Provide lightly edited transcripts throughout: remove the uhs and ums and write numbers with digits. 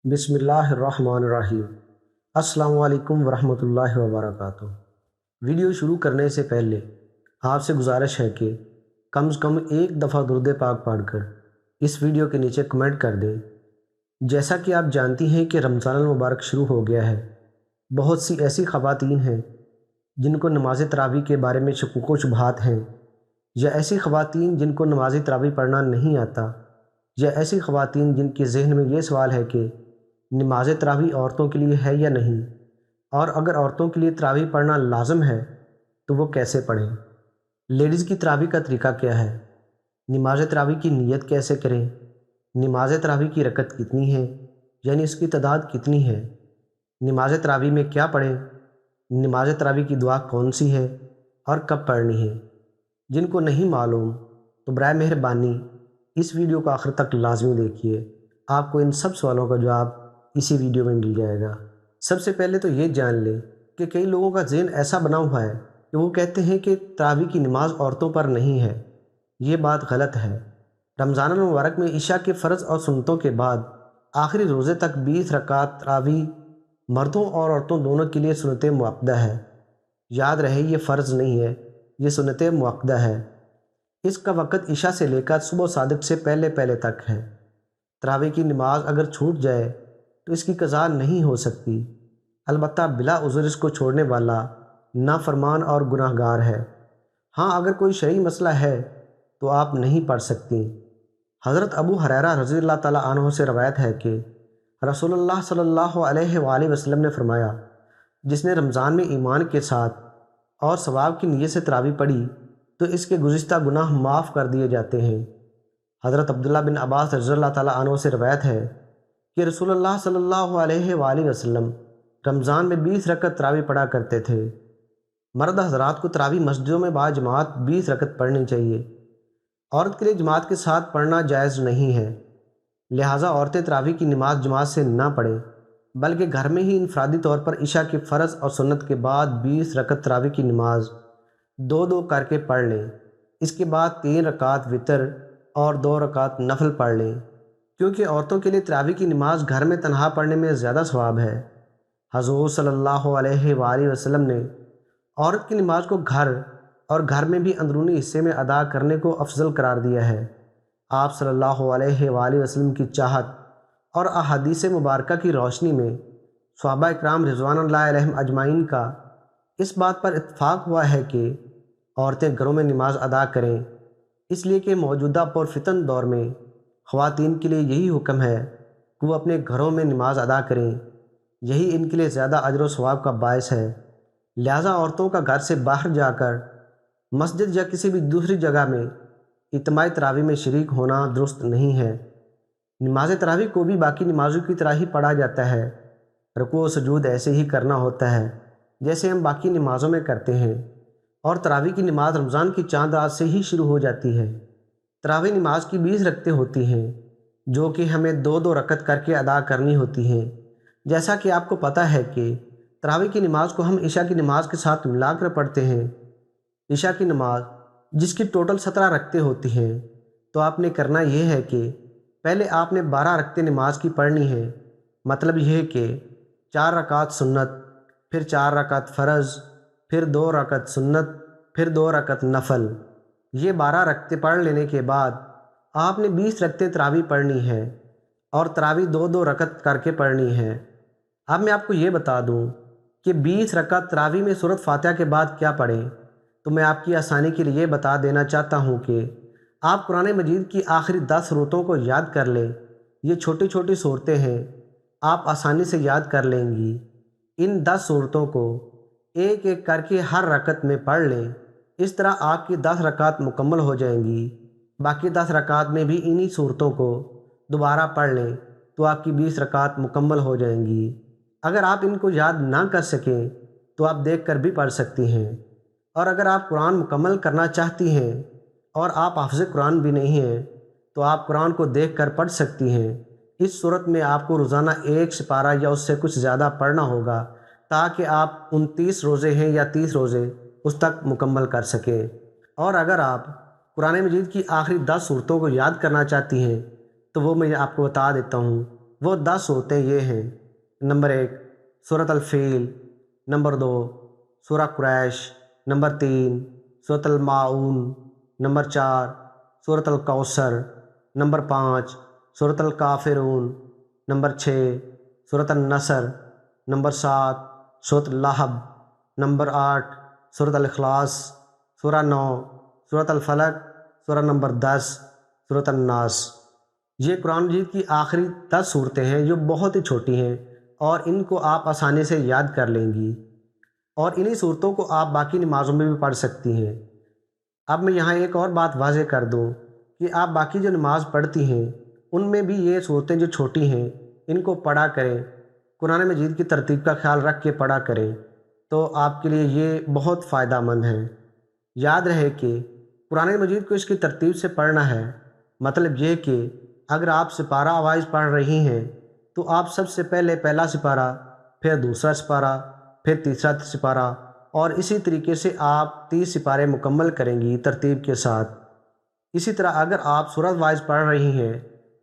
بسم اللہ الرحمن الرحیم۔ السلام علیکم ورحمۃ اللہ وبرکاتہ۔ ویڈیو شروع کرنے سے پہلے آپ سے گزارش ہے کہ کم از کم ایک دفعہ درود پاک پڑھ کر اس ویڈیو کے نیچے کمنٹ کر دیں۔ جیسا کہ آپ جانتی ہیں کہ رمضان المبارک شروع ہو گیا ہے، بہت سی ایسی خواتین ہیں جن کو نماز تراویح کے بارے میں شکوک و شبہات ہیں، یا ایسی خواتین جن کو نماز تراویح پڑھنا نہیں آتا، یا ایسی خواتین جن کے ذہن میں یہ سوال ہے کہ نماز تراویح عورتوں کے لیے ہے یا نہیں، اور اگر عورتوں کے لیے تراویح پڑھنا لازم ہے تو وہ کیسے پڑھیں، لیڈیز کی تراویح کا طریقہ کیا ہے، نماز تراویح کی نیت کیسے کریں، نماز تراویح کی رکعت کتنی ہے، یعنی اس کی تعداد کتنی ہے، نماز تراویح میں کیا پڑھیں، نماز تراویح کی دعا کون سی ہے اور کب پڑھنی ہے۔ جن کو نہیں معلوم تو برائے مہربانی اس ویڈیو کو آخر تک لازمی دیکھیے، آپ کو ان سب سوالوں کا جواب اسی ویڈیو میں مل جائے گا۔ سب سے پہلے تو یہ جان لیں کہ کئی لوگوں کا ذہن ایسا بنا ہوا ہے کہ وہ کہتے ہیں کہ تراویح کی نماز عورتوں پر نہیں ہے۔ یہ بات غلط ہے۔ رمضان المبارک میں عشاء کے فرض اور سنتوں کے بعد آخری روزے تک 20 رکعت تراویح مردوں اور عورتوں دونوں کے لیے سنت مؤکدہ ہے۔ یاد رہے یہ فرض نہیں ہے، یہ سنت مؤکدہ ہے۔ اس کا وقت عشاء سے لے کر صبح صادق سے پہلے پہلے تک ہے۔ تراویح کی نماز اگر چھوٹ جائے تو اس کی قضا نہیں ہو سکتی، البتہ بلا عذر اس کو چھوڑنے والا نافرمان اور گناہ گار ہے۔ ہاں، اگر کوئی شرعی مسئلہ ہے تو آپ نہیں پڑھ سکتی۔ حضرت ابو ہریرہ رضی اللہ تعالیٰ عنہ سے روایت ہے کہ رسول اللہ صلی اللہ علیہ وآلہ وسلم نے فرمایا، جس نے رمضان میں ایمان کے ساتھ اور ثواب کی نیت سے تراویح پڑھی تو اس کے گزشتہ گناہ معاف کر دیے جاتے ہیں۔ حضرت عبداللہ بن عباس رضی اللہ تعالیٰ عنہ سے روایت ہے کہ رسول اللہ صلی اللہ علیہ وآلہ وسلم رمضان میں 20 رکعت تراویح پڑھا کرتے تھے۔ مرد حضرات کو تراویح مسجدوں میں باجماعت 20 رکعت پڑھنی چاہیے۔ عورت کے لیے جماعت کے ساتھ پڑھنا جائز نہیں ہے، لہٰذا عورتیں تراویح کی نماز جماعت سے نہ پڑھیں، بلکہ گھر میں ہی انفرادی طور پر عشاء کے فرض اور سنت کے بعد 20 رکعت تراویح کی نماز دو دو کر کے پڑھ لیں۔ اس کے بعد 3 رکعت وتر اور 2 رکعت نفل پڑھ لیں، کیونکہ عورتوں کے لیے تراویح کی نماز گھر میں تنہا پڑھنے میں زیادہ ثواب ہے۔ حضور صلی اللہ علیہ وآلہ وسلم نے عورت کی نماز کو گھر اور گھر میں بھی اندرونی حصے میں ادا کرنے کو افضل قرار دیا ہے۔ آپ صلی اللہ علیہ وآلہ وسلم کی چاہت اور احادیث مبارکہ کی روشنی میں صحابہ اکرام رضوان اللہ علیہم اجمعین کا اس بات پر اتفاق ہوا ہے کہ عورتیں گھروں میں نماز ادا کریں، اس لیے کہ موجودہ پرفتن دور میں خواتین کے لیے یہی حکم ہے کہ وہ اپنے گھروں میں نماز ادا کریں، یہی ان کے لیے زیادہ اجر و ثواب کا باعث ہے۔ لہٰذا عورتوں کا گھر سے باہر جا کر مسجد یا کسی بھی دوسری جگہ میں اجتماعی تراویح میں شریک ہونا درست نہیں ہے۔ نماز تراویح کو بھی باقی نمازوں کی طرح ہی پڑھا جاتا ہے، رکوع و سجود ایسے ہی کرنا ہوتا ہے جیسے ہم باقی نمازوں میں کرتے ہیں، اور تراویح کی نماز رمضان کی چاند رات سے ہی شروع ہو جاتی ہے۔ تراویح نماز کی 20 رکعتیں ہوتی ہیں، جو کہ ہمیں 2 رکعت کر کے ادا کرنی ہوتی ہیں۔ جیسا کہ آپ کو پتہ ہے کہ تراویح کی نماز کو ہم عشاء کی نماز کے ساتھ ملا کر پڑھتے ہیں۔ عشاء کی نماز جس کی ٹوٹل 17 رکعتیں ہوتی ہیں، تو آپ نے کرنا یہ ہے کہ پہلے آپ نے 12 رکعتیں نماز کی پڑھنی ہے۔ مطلب یہ ہے کہ 4 رکعت سنت، پھر 4 رکعت فرض، پھر 2 رکعت سنت، پھر 2 رکعت نفل۔ یہ 12 رکعتیں پڑھ لینے کے بعد آپ نے 20 رکعتیں تراویح پڑھنی ہے، اور تراویح 2 رکعت کر کے پڑھنی ہے۔ اب میں آپ کو یہ بتا دوں کہ 20 رکعت تراویح میں سورۃ فاتحہ کے بعد کیا پڑھیں، تو میں آپ کی آسانی کے لیے یہ بتا دینا چاہتا ہوں کہ آپ قرآن مجید کی آخری 10 صورتوں کو یاد کر لیں۔ یہ چھوٹی چھوٹی صورتیں ہیں، آپ آسانی سے یاد کر لیں گی۔ ان 10 صورتوں کو ایک ایک کر کے ہر رکعت میں پڑھ لیں، اس طرح آپ کی 10 رکعت مکمل ہو جائیں گی۔ باقی 10 رکعت میں بھی انہی صورتوں کو دوبارہ پڑھ لیں تو آپ کی 20 رکعت مکمل ہو جائیں گی۔ اگر آپ ان کو یاد نہ کر سکیں تو آپ دیکھ کر بھی پڑھ سکتی ہیں، اور اگر آپ قرآن مکمل کرنا چاہتی ہیں اور آپ حافظ قرآن بھی نہیں ہیں تو آپ قرآن کو دیکھ کر پڑھ سکتی ہیں۔ اس صورت میں آپ کو روزانہ 1 سپارہ یا اس سے کچھ زیادہ پڑھنا ہوگا تاکہ آپ 29 روزے ہیں یا 30 روزے اس تک مکمل کر سکیں۔ اور اگر آپ قرآن مجید کی آخری 10 صورتوں کو یاد کرنا چاہتی ہیں تو وہ میں آپ کو بتا دیتا ہوں وہ 10 صورتیں یہ ہیں: نمبر 1 سورۃ الفیل، نمبر 2 سورہ قریش، نمبر 3 سورۃ الماعون، نمبر 4 سورۃ الکوثر، نمبر 5 سورۃ الکافرون، نمبر 6 سورۃ النصر، نمبر 7 سورۃ اللہب، نمبر 8 سورۃ الاخلاص، سورہ 9 سورۃ الفلق، سورہ نمبر 10 سورۃ الناس۔ یہ قرآن مجید کی آخری 10 صورتیں ہیں جو بہت ہی چھوٹی ہیں اور ان کو آپ آسانی سے یاد کر لیں گی، اور انہی صورتوں کو آپ باقی نمازوں میں بھی پڑھ سکتی ہیں۔ اب میں یہاں ایک اور بات واضح کر دوں کہ آپ باقی جو نماز پڑھتی ہیں ان میں بھی یہ صورتیں جو چھوٹی ہیں ان کو پڑھا کریں، قرآن مجید کی ترتیب کا خیال رکھ کے پڑھا کریں، تو آپ کے لیے یہ بہت فائدہ مند ہے۔ یاد رہے کہ قرآن مجید کو اس کی ترتیب سے پڑھنا ہے، مطلب یہ کہ اگر آپ سپارہ وائز پڑھ رہی ہیں تو آپ سب سے پہلے پہلا سپارہ، پھر دوسرا سپارہ، پھر تیسرا سپارہ، اور اسی طریقے سے آپ 30 سپارے مکمل کریں گی ترتیب کے ساتھ۔ اسی طرح اگر آپ سورت وائز پڑھ رہی ہیں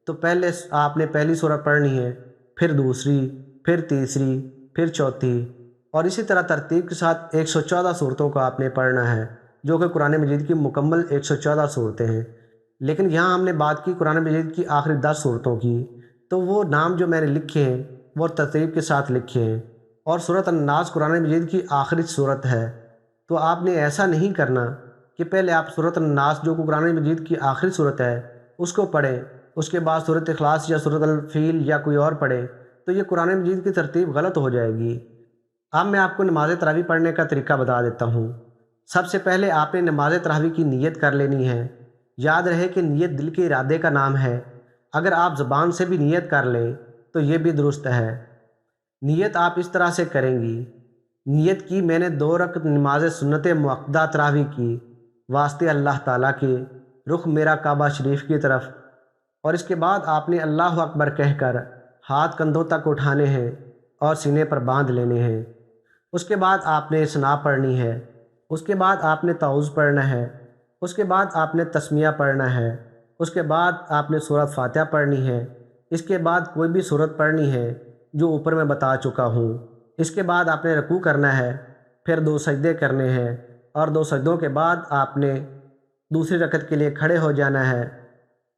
تو پہلے آپ نے پہلی سورت پڑھنی ہے، پھر دوسری، پھر تیسری، پھر چوتھی، اور اسی طرح ترتیب کے ساتھ 114 صورتوں کو آپ نے پڑھنا ہے، جو کہ قرآن مجید کی مکمل 114 صورتیں ہیں۔ لیکن یہاں ہم نے بات کی قرآن مجید کی آخری 10 صورتوں کی، تو وہ نام جو میں نے لکھے ہیں وہ ترتیب کے ساتھ لکھے ہیں، اور سورۃ الناس قرآن مجید کی آخری صورت ہے، تو آپ نے ایسا نہیں کرنا کہ پہلے آپ سورۃ الناس جو کہ قرآن مجید کی آخری صورت ہے اس کو پڑھیں، اس کے بعد سورۃ اخلاص یا سورۃ الفیل یا کوئی اور پڑھیں، تو یہ قرآن مجید کی ترتیب غلط ہو جائے گی۔ اب میں آپ کو نماز تراویح پڑھنے کا طریقہ بتا دیتا ہوں۔ سب سے پہلے آپ نے نماز تراویح کی نیت کر لینی ہے۔ یاد رہے کہ نیت دل کے ارادے کا نام ہے، اگر آپ زبان سے بھی نیت کر لیں تو یہ بھی درست ہے۔ نیت آپ اس طرح سے کریں گی: نیت کی میں نے 2 رکعت نماز سنت مؤکدہ تراویح کی واسطے اللہ تعالیٰ کے، رخ میرا کعبہ شریف کی طرف، اور اس کے بعد آپ نے اللہ اکبر کہہ کر ہاتھ کندھوں تک اٹھانے ہیں اور سینے پر باندھ لینے ہیں۔ اس کے بعد آپ نے ثنا پڑھنی ہے، اس کے بعد آپ نے تعوذ پڑھنا ہے، اس کے بعد آپ نے تسمیہ پڑھنا ہے، اس کے بعد آپ نے سورۃ فاتحہ پڑھنی ہے، اس کے بعد کوئی بھی سورت پڑھنی ہے جو اوپر میں بتا چکا ہوں۔ اس کے بعد آپ نے رکوع کرنا ہے، پھر 2 سجدے کرنے ہیں، اور 2 سجدوں کے بعد آپ نے دوسری رکعت کے لیے کھڑے ہو جانا ہے۔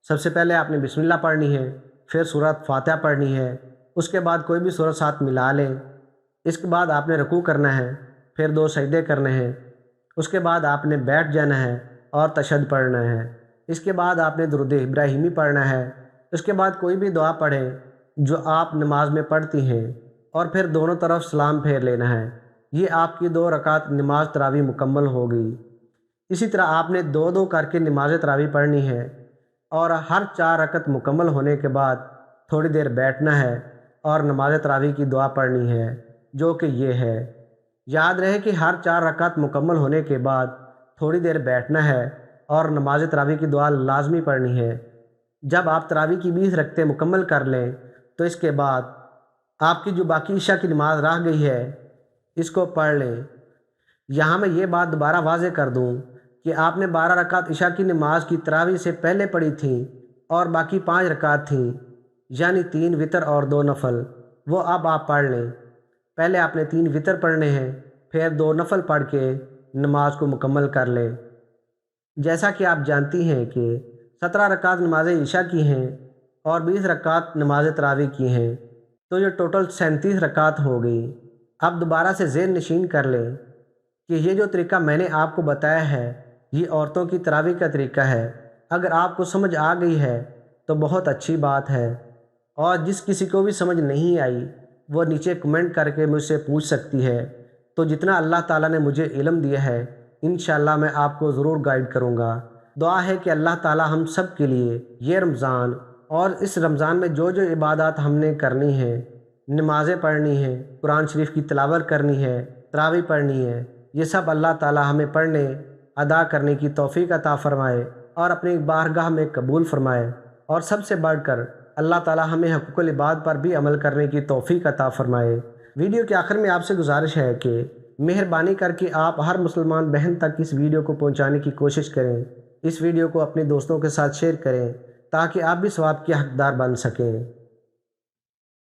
سب سے پہلے آپ نے بسم اللہ پڑھنی ہے، پھر سورۃ فاتحہ پڑھنی ہے، اس کے بعد کوئی بھی سورت ساتھ ملا لیں۔ اس کے بعد آپ نے رکوع کرنا ہے، پھر 2 سجدے کرنے ہیں، اس کے بعد آپ نے بیٹھ جانا ہے اور تشہد پڑھنا ہے۔ اس کے بعد آپ نے درود ابراہیمی پڑھنا ہے۔ اس کے بعد کوئی بھی دعا پڑھیں جو آپ نماز میں پڑھتی ہیں، اور پھر دونوں طرف سلام پھیر لینا ہے۔ یہ آپ کی 2 رکعت نماز تراویح مکمل ہو گئی۔ اسی طرح آپ نے 2 کر کے نماز تراویح پڑھنی ہے، اور ہر 4 رکعت مکمل ہونے کے بعد تھوڑی دیر بیٹھنا ہے اور نماز تراویح کی دعا پڑھنی ہے، جو کہ یہ ہے۔ یاد رہے کہ ہر 4 رکعت مکمل ہونے کے بعد تھوڑی دیر بیٹھنا ہے اور نماز تراویح کی دعا لازمی پڑھنی ہے۔ جب آپ تراویح کی 20 رکعتیں مکمل کر لیں تو اس کے بعد آپ کی جو باقی عشاء کی نماز رہ گئی ہے اس کو پڑھ لیں۔ یہاں میں یہ بات دوبارہ واضح کر دوں کہ آپ نے 12 رکعت عشاء کی نماز کی تراویح سے پہلے پڑھی تھیں، اور باقی 5 رکعت تھیں، یعنی 3 وتر اور 2 نفل، وہ اب آپ پڑھ لیں۔ پہلے آپ نے 3 وتر پڑھنے ہیں، پھر 2 نفل پڑھ کے نماز کو مکمل کر لیں۔ جیسا کہ آپ جانتی ہیں کہ 17 رکعت نماز عشاء کی ہیں اور 20 رکعت نماز تراویح کی ہیں، تو یہ ٹوٹل 37 رکعت ہو گئی۔ اب دوبارہ سے ذہن نشین کر لیں کہ یہ جو طریقہ میں نے آپ کو بتایا ہے یہ عورتوں کی تراویح کا طریقہ ہے۔ اگر آپ کو سمجھ آ گئی ہے تو بہت اچھی بات ہے، اور جس کسی کو بھی سمجھ نہیں آئی وہ نیچے کمنٹ کر کے مجھ سے پوچھ سکتی ہے، تو جتنا اللہ تعالیٰ نے مجھے علم دیا ہے انشاءاللہ میں آپ کو ضرور گائیڈ کروں گا۔ دعا ہے کہ اللہ تعالیٰ ہم سب کے لیے یہ رمضان اور اس رمضان میں جو جو عبادات ہم نے کرنی ہیں، نمازیں پڑھنی ہیں، قرآن شریف کی تلاوت کرنی ہے، تراویح پڑھنی ہے، یہ سب اللہ تعالیٰ ہمیں پڑھنے، ادا کرنے کی توفیق عطا فرمائے اور اپنی بارگاہ میں قبول فرمائے، اور سب سے بڑھ کر اللہ تعالیٰ ہمیں حقوق العباد پر بھی عمل کرنے کی توفیق عطا فرمائے۔ ویڈیو کے آخر میں آپ سے گزارش ہے کہ مہربانی کر کے آپ ہر مسلمان بہن تک اس ویڈیو کو پہنچانے کی کوشش کریں، اس ویڈیو کو اپنے دوستوں کے ساتھ شیئر کریں تاکہ آپ بھی ثواب کے حقدار بن سکیں۔